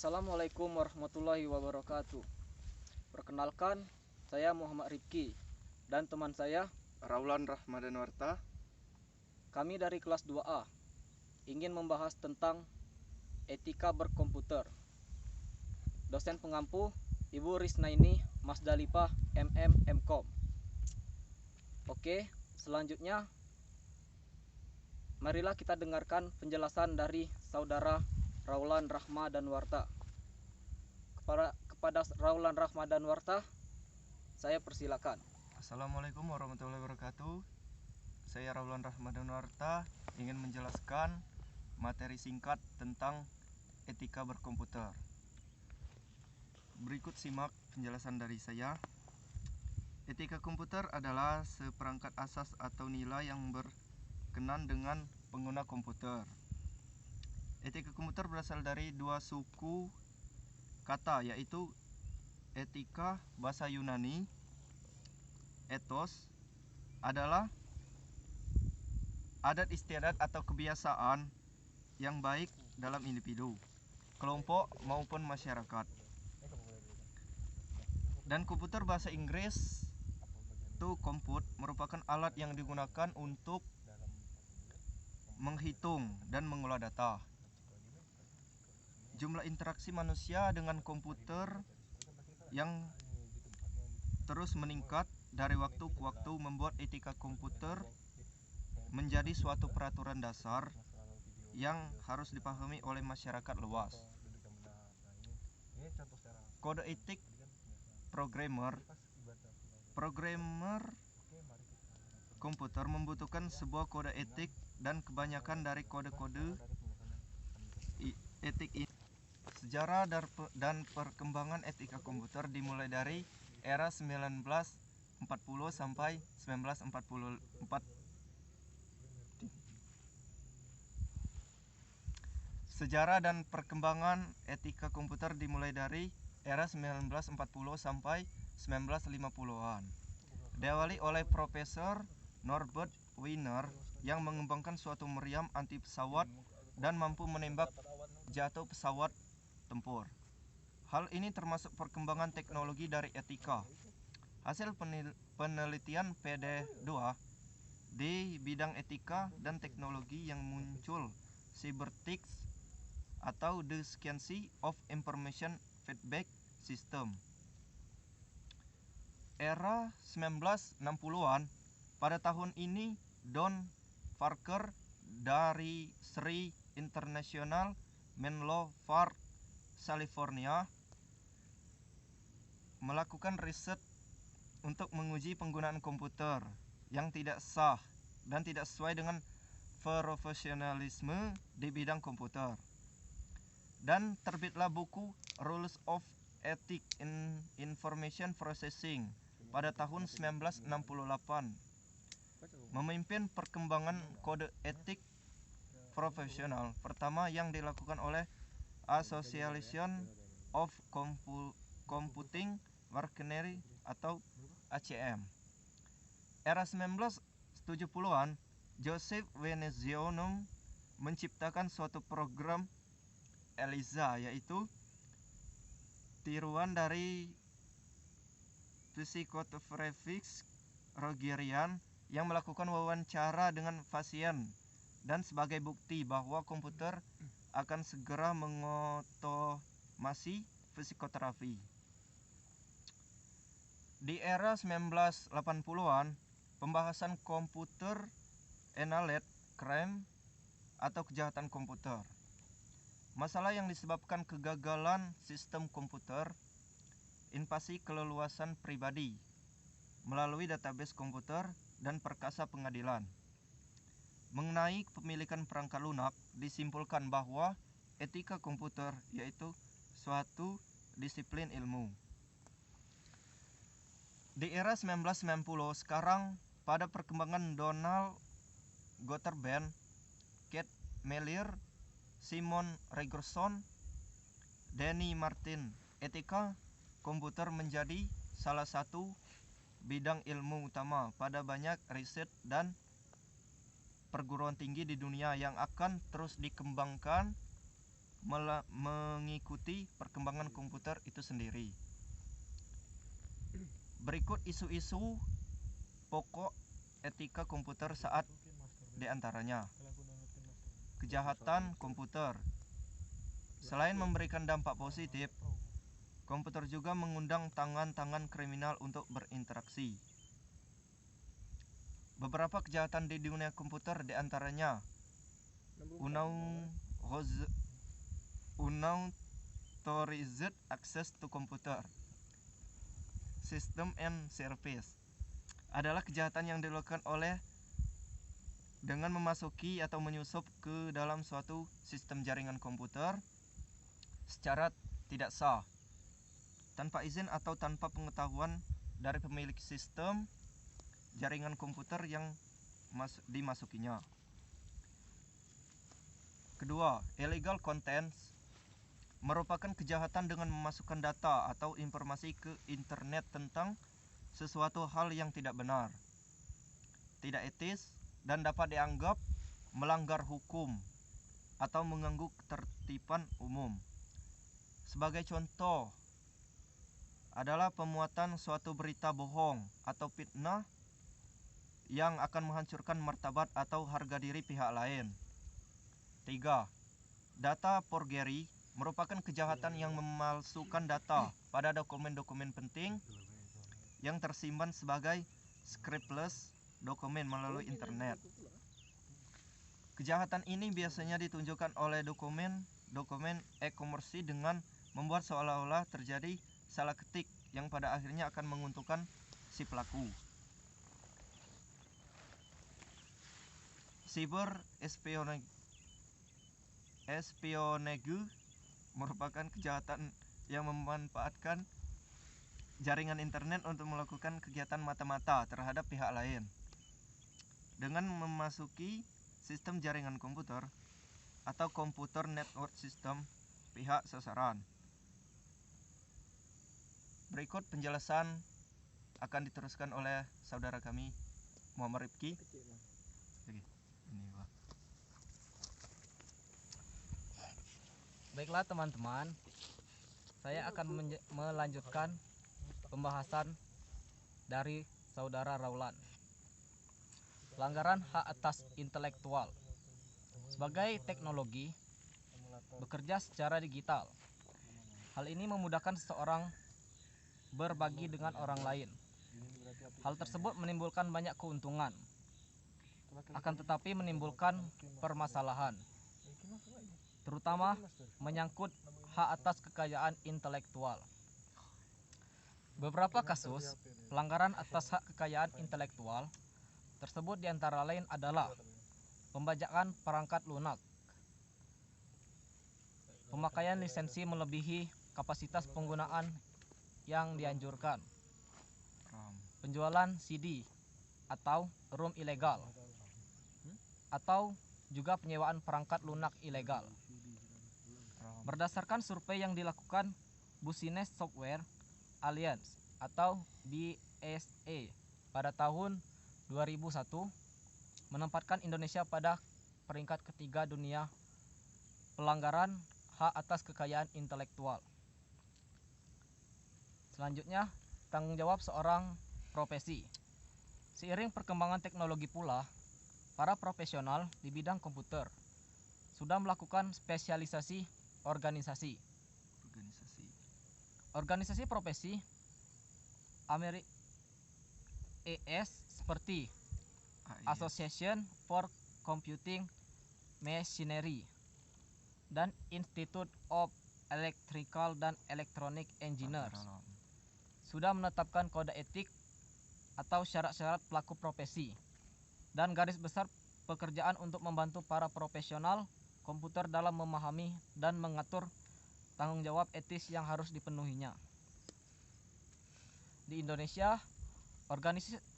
Assalamualaikum warahmatullahi wabarakatuh. Perkenalkan, saya Muhammad Rifki dan teman saya Raulan Rahmadanwarta. Kami dari kelas 2A ingin membahas tentang etika berkomputer. Dosen pengampu Ibu Risnaini Mas Dalipah MM Mkom. Oke, selanjutnya marilah kita dengarkan penjelasan dari Saudara Raulan Rahmadanwarta. Kepada Raulan Rahmadanwarta, saya persilakan. Assalamualaikum warahmatullahi wabarakatuh. Saya Raulan Rahmadanwarta ingin menjelaskan materi singkat tentang etika berkomputer. Berikut simak penjelasan dari saya. Etika komputer adalah seperangkat asas atau nilai yang berkenan dengan pengguna komputer. Etika komputer berasal dari dua suku kata, yaitu etika bahasa Yunani. Ethos adalah adat istiadat atau kebiasaan yang baik dalam individu, kelompok maupun masyarakat. Dan komputer bahasa Inggris to compute merupakan alat yang digunakan untuk menghitung dan mengolah data. Jumlah interaksi manusia dengan komputer yang terus meningkat dari waktu ke waktu membuat etika komputer menjadi suatu peraturan dasar yang harus dipahami oleh masyarakat luas. Kode etik programmer komputer membutuhkan sebuah kode etik, dan kebanyakan dari kode-kode etik ini. Sejarah dan perkembangan etika komputer dimulai dari era 1940 sampai 1944. Sejarah dan perkembangan etika komputer dimulai dari era 1940 sampai 1950-an. Diawali oleh Profesor Norbert Wiener yang mengembangkan suatu meriam anti pesawat dan mampu menembak jatuh pesawat tempur. Hal ini termasuk perkembangan teknologi dari etika. Hasil penelitian PD2 di bidang etika dan teknologi yang muncul cyberetics atau the science of information feedback system. Era 1960-an, pada tahun ini Don Parker dari Sri International Menlo Park, California, melakukan riset untuk menguji penggunaan komputer yang tidak sah dan tidak sesuai dengan profesionalisme di bidang komputer. Dan terbitlah buku Rules of Ethics in Information Processing pada tahun 1968, memimpin perkembangan kode etik profesional pertama yang dilakukan oleh Association of Computing Machinery atau ACM. Era 1970-an, Joseph Veneziano menciptakan suatu program ELIZA, yaitu tiruan dari psikoterapeut Rogerian yang melakukan wawancara dengan pasien, dan sebagai bukti bahwa komputer akan segera mengotomasi psikoterapi. Di era 1980-an, pembahasan komputer enabled crime atau kejahatan komputer. Masalah yang disebabkan kegagalan sistem komputer, invasi keleluasan pribadi melalui database komputer, dan perkasa pengadilan. Mengenai kepemilikan perangkat lunak, disimpulkan bahwa etika komputer yaitu suatu disiplin ilmu. Di era 1990 sekarang, pada perkembangan Donald Gotterben, Kate Melier, Simon Regerson, Danny Martin, etika komputer menjadi salah satu bidang ilmu utama pada banyak riset dan perguruan tinggi di dunia yang akan terus dikembangkan mengikuti perkembangan komputer itu sendiri. Berikut isu-isu pokok etika komputer saat diantaranya. Kejahatan komputer. Selain memberikan dampak positif, komputer juga mengundang tangan-tangan kriminal untuk berinteraksi. Beberapa kejahatan di dunia komputer diantaranya unauthorized access to computer system and service adalah kejahatan yang dilakukan oleh dengan memasuki atau menyusup ke dalam suatu sistem jaringan komputer secara tidak sah, tanpa izin atau tanpa pengetahuan dari pemilik sistem jaringan komputer yang dimasukinya. Kedua, illegal contents merupakan kejahatan dengan memasukkan data atau informasi ke internet tentang sesuatu hal yang tidak benar, tidak etis, dan dapat dianggap melanggar hukum atau mengganggu ketertiban umum. Sebagai contoh adalah pemuatan suatu berita bohong atau fitnah yang akan menghancurkan martabat atau harga diri pihak lain. 3. Data forgery merupakan kejahatan yang memalsukan data pada dokumen-dokumen penting yang tersimpan sebagai scriptless dokumen melalui internet. Kejahatan ini biasanya ditunjukkan oleh dokumen e-commerce dengan membuat seolah-olah terjadi salah ketik yang pada akhirnya akan menguntungkan si pelaku. Cyber espionage merupakan kejahatan yang memanfaatkan jaringan internet untuk melakukan kegiatan mata-mata terhadap pihak lain dengan memasuki sistem jaringan komputer atau komputer network system pihak sasaran. Berikut penjelasan akan diteruskan oleh saudara kami Muhammad Rifki. Baiklah teman-teman, saya akan melanjutkan pembahasan dari saudara Raulan. Pelanggaran hak atas intelektual. Sebagai teknologi bekerja secara digital, hal ini memudahkan seseorang berbagi dengan orang lain. Hal tersebut menimbulkan banyak keuntungan, akan tetapi menimbulkan permasalahan, terutama menyangkut hak atas kekayaan intelektual. Beberapa kasus pelanggaran atas hak kekayaan intelektual tersebut diantara lain adalah pembajakan perangkat lunak, pemakaian lisensi melebihi kapasitas penggunaan yang dianjurkan, penjualan CD atau ROM ilegal, atau juga penyewaan perangkat lunak ilegal. Berdasarkan survei yang dilakukan Business Software Alliance atau BSA pada tahun 2001, menempatkan Indonesia pada peringkat ketiga dunia pelanggaran hak atas kekayaan intelektual. Selanjutnya, tanggung jawab seorang profesi. Seiring perkembangan teknologi pula, para profesional di bidang komputer sudah melakukan spesialisasi organisasi. Organisasi profesi AS seperti Association for Computing Machinery dan Institute of Electrical dan Electronic Engineers sudah menetapkan kode etik atau syarat-syarat pelaku profesi dan garis besar pekerjaan untuk membantu para profesional komputer dalam memahami dan mengatur tanggung jawab etis yang harus dipenuhinya. Di Indonesia,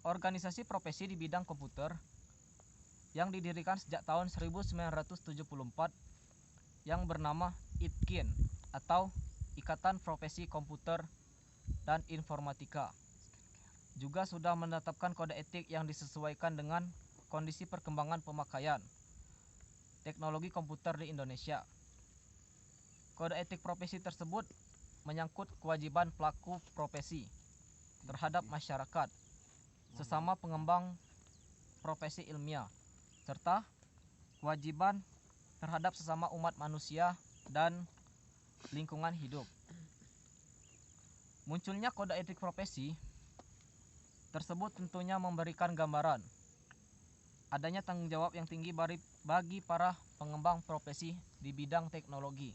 organisasi profesi di bidang komputer yang didirikan sejak tahun 1974 yang bernama ITKIN atau Ikatan Profesi Komputer dan Informatika juga sudah menetapkan kode etik yang disesuaikan dengan kondisi perkembangan pemakaian teknologi komputer di Indonesia. Kode etik profesi tersebut menyangkut kewajiban pelaku profesi terhadap masyarakat, sesama pengembang profesi ilmiah, serta kewajiban terhadap sesama umat manusia dan lingkungan hidup. Munculnya kode etik profesi tersebut tentunya memberikan gambaran adanya tanggung jawab yang tinggi bagi para pengembang profesi di bidang teknologi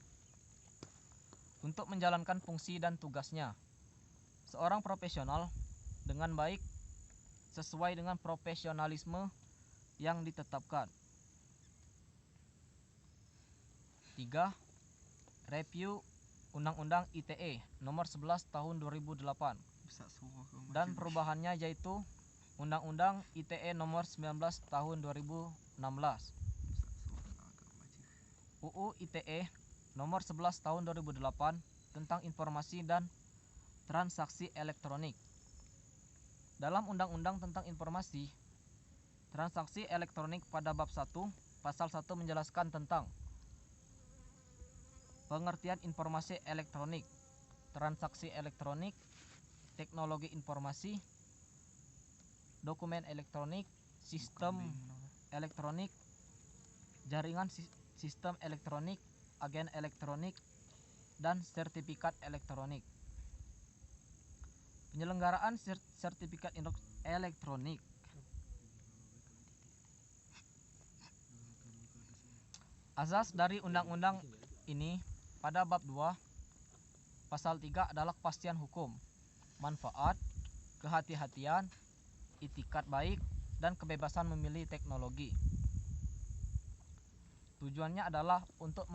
untuk menjalankan fungsi dan tugasnya. Seorang profesional dengan baik sesuai dengan profesionalisme yang ditetapkan. 3. Review Undang-Undang ITE Nomor 11 Tahun 2008 dan perubahannya, yaitu Undang-Undang ITE Nomor 19 Tahun 2016, UU ITE Nomor 11 Tahun 2008 tentang informasi dan transaksi elektronik. Dalam Undang-Undang tentang informasi transaksi elektronik pada bab 1 pasal 1 menjelaskan tentang pengertian informasi elektronik, transaksi elektronik, teknologi informasi, dokumen elektronik, sistem elektronik, jaringan sistem elektronik, agen elektronik, dan sertifikat elektronik. Penyelenggaraan sertifikat elektronik. Asas dari undang-undang ini pada bab 2 pasal 3 adalah kepastian hukum, manfaat, kehati-hatian, itikat baik, dan kebebasan memilih teknologi. Tujuannya adalah untuk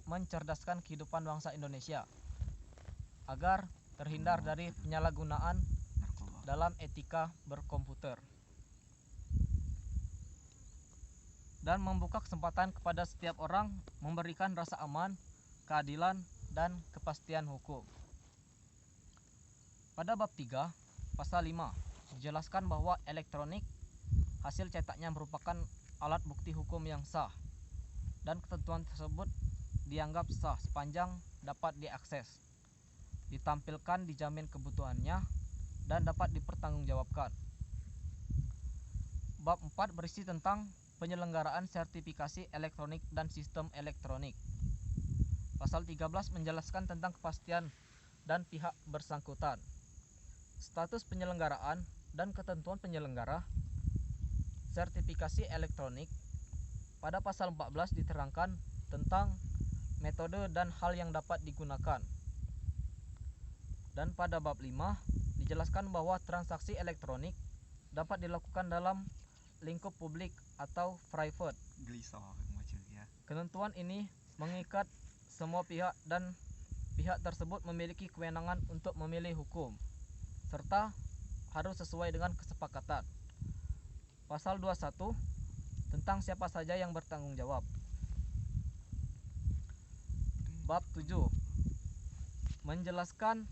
mencerdaskan kehidupan bangsa Indonesia agar terhindar dari penyalahgunaan dalam etika berkomputer dan membuka kesempatan kepada setiap orang memberikan rasa aman, keadilan, dan kepastian hukum. Pada bab 3 pasal 5 dijelaskan bahwa elektronik hasil cetaknya merupakan alat bukti hukum yang sah, dan ketentuan tersebut dianggap sah sepanjang dapat diakses, ditampilkan, dijamin kebutuhannya, dan dapat dipertanggungjawabkan. Bab 4 berisi tentang penyelenggaraan sertifikasi elektronik dan sistem elektronik. Pasal 13 menjelaskan tentang kepastian dan pihak bersangkutan, status penyelenggaraan dan ketentuan penyelenggara sertifikasi elektronik. Pada pasal 14 diterangkan tentang metode dan hal yang dapat digunakan. Dan pada bab 5 dijelaskan bahwa transaksi elektronik dapat dilakukan dalam lingkup publik atau private. Ketentuan ini mengikat semua pihak dan pihak tersebut memiliki kewenangan untuk memilih hukum serta harus sesuai dengan kesepakatan. Pasal 21 tentang siapa saja yang bertanggung jawab. Bab 7 menjelaskan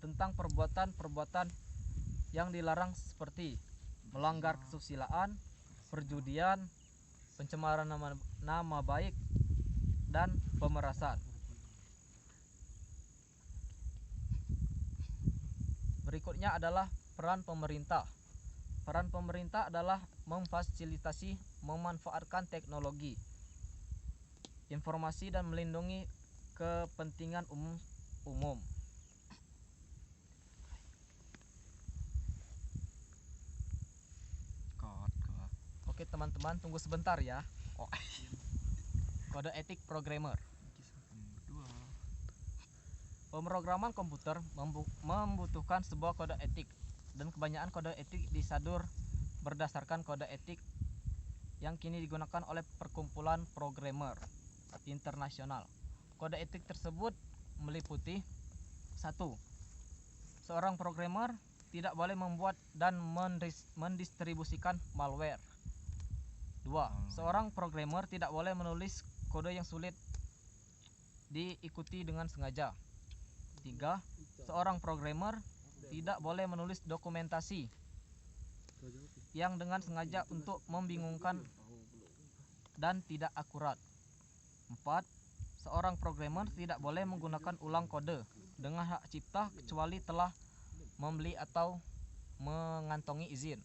tentang perbuatan-perbuatan yang dilarang seperti melanggar kesusilaan, perjudian, pencemaran nama baik, dan pemerasan. Berikutnya adalah peran pemerintah. Peran pemerintah adalah memfasilitasi, memanfaatkan teknologi, informasi, dan melindungi kepentingan umum. Oke teman-teman, tunggu sebentar ya. Kode etik programmer. Pemrograman komputer membutuhkan sebuah kode etik, dan kebanyakan kode etik disadur berdasarkan kode etik yang kini digunakan oleh perkumpulan programmer internasional. Kode etik tersebut meliputi 1. Seorang programmer tidak boleh membuat dan mendistribusikan malware. 2. Seorang programmer tidak boleh menulis kode yang sulit diikuti dengan sengaja. 3. Seorang programmer tidak boleh menulis dokumentasi yang dengan sengaja untuk membingungkan dan tidak akurat. 4. seorang programmer tidak boleh menggunakan ulang kode dengan hak cipta kecuali telah membeli atau mengantongi izin.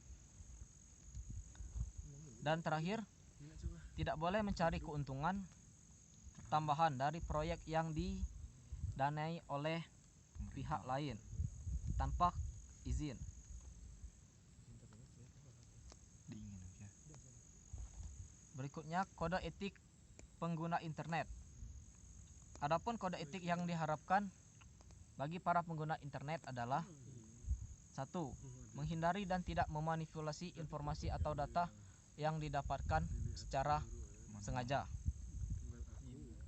Dan terakhir, tidak boleh mencari keuntungan tambahan dari proyek yang didanai oleh pihak lain tanpa izin. Berikutnya, kode etik pengguna internet. Adapun kode etik yang diharapkan bagi para pengguna internet adalah 1. Menghindari dan tidak memanipulasi informasi atau data yang didapatkan secara sengaja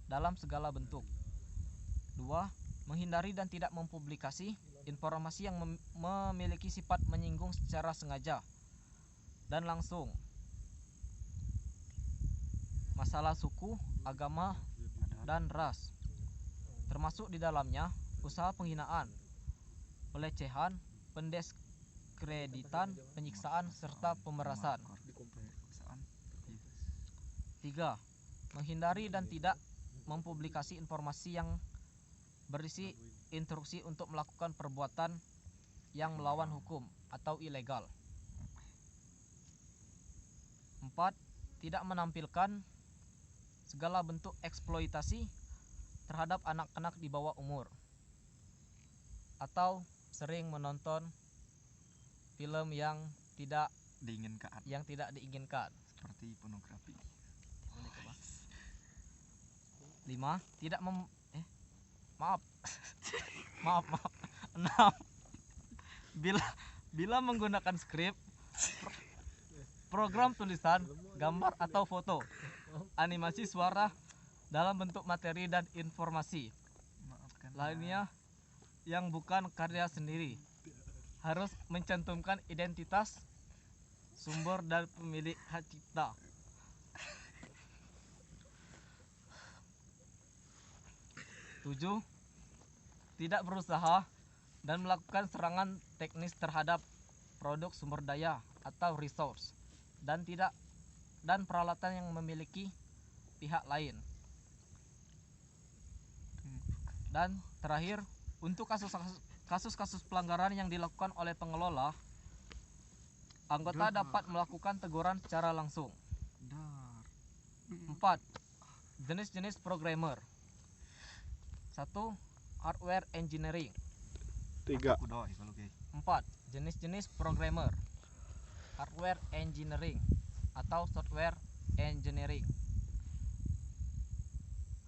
dalam segala bentuk. 2. Menghindari dan tidak mempublikasi informasi yang memiliki sifat menyinggung secara sengaja dan langsung masalah suku, agama, dan ras, termasuk di dalamnya usaha penghinaan, pelecehan, pendiskreditan, penyiksaan, serta pemerasan. 3. Menghindari dan tidak mempublikasi informasi yang berisi instruksi untuk melakukan perbuatan yang melawan hukum atau ilegal. 4. Tidak menampilkan segala bentuk eksploitasi terhadap anak-anak di bawah umur atau sering menonton film yang tidak diinginkan seperti pornografi. 5. Tidak maaf. 6. Bila menggunakan skrip, program tulisan, gambar atau foto, animasi suara dalam bentuk materi dan informasi lainnya yang bukan karya sendiri, harus mencantumkan identitas sumber dan pemilik hak cipta. 7. Tidak berusaha dan melakukan serangan teknis terhadap produk sumber daya atau resource dan peralatan yang memiliki pihak lain. Dan terakhir, untuk kasus-kasus pelanggaran yang dilakukan oleh pengelola, anggota dapat melakukan teguran secara langsung. 4. Jenis-jenis programmer. 1. Hardware engineering. 3. 4. Jenis-jenis programmer. Hardware engineering atau software engineering.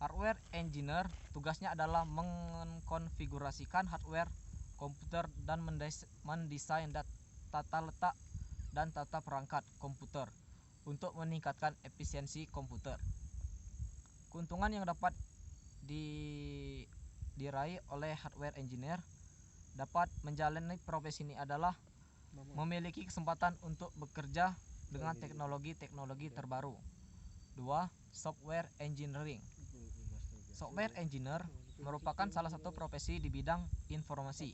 Hardware engineer tugasnya adalah mengkonfigurasikan hardware komputer dan mendesain tata letak dan tata perangkat komputer untuk meningkatkan efisiensi komputer. Keuntungan yang dapat diraih oleh hardware engineer dapat menjalani profesi ini adalah memiliki kesempatan untuk bekerja dengan teknologi-teknologi terbaru. 2. Software engineering. Software engineer merupakan salah satu profesi di bidang informasi.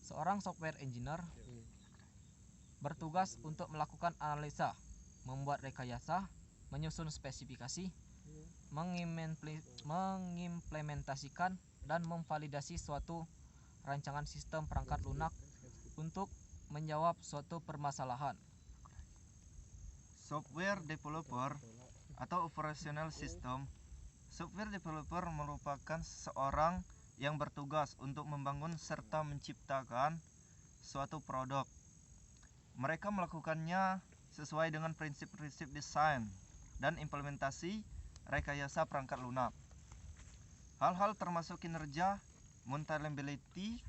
Seorang software engineer bertugas untuk melakukan analisa, membuat rekayasa, menyusun spesifikasi, mengimplementasikan dan memvalidasi suatu rancangan sistem perangkat lunak untuk menjawab suatu permasalahan. Software developer atau operational system. Software developer merupakan seorang yang bertugas untuk membangun serta menciptakan suatu produk. Mereka melakukannya sesuai dengan prinsip-prinsip desain dan implementasi rekayasa perangkat lunak. Hal-hal termasuk kinerja, maintainability,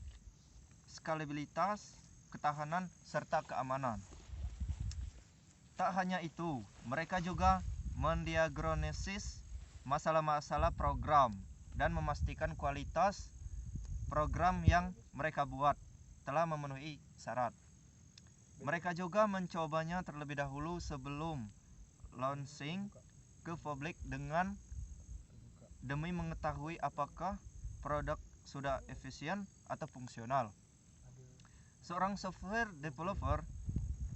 skalabilitas, ketahanan, serta keamanan. Tak hanya itu, mereka juga mendiagnosis masalah-masalah program dan memastikan kualitas program yang mereka buat telah memenuhi syarat. Mereka juga mencobanya terlebih dahulu sebelum launching ke publik demi mengetahui apakah produk sudah efisien atau fungsional. Seorang software developer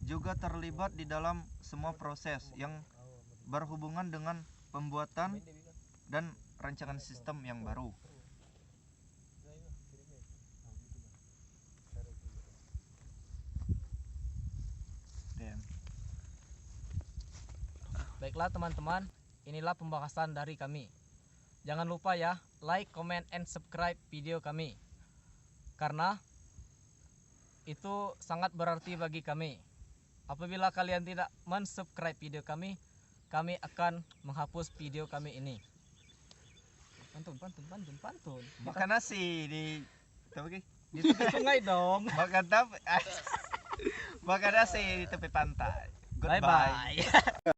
juga terlibat di dalam semua proses yang berhubungan dengan pembuatan dan rancangan sistem yang baru. Dan Baiklah teman-teman, inilah pembahasan dari kami. Jangan lupa ya, like, comment, and subscribe video kami. Karena itu sangat berarti bagi kami. Apabila kalian tidak mensubscribe video kami akan menghapus video kami ini. Pantun. makan nasi di Di tepi sungai dong. makan nasi di tepi pantai. Bye Goodbye. bye.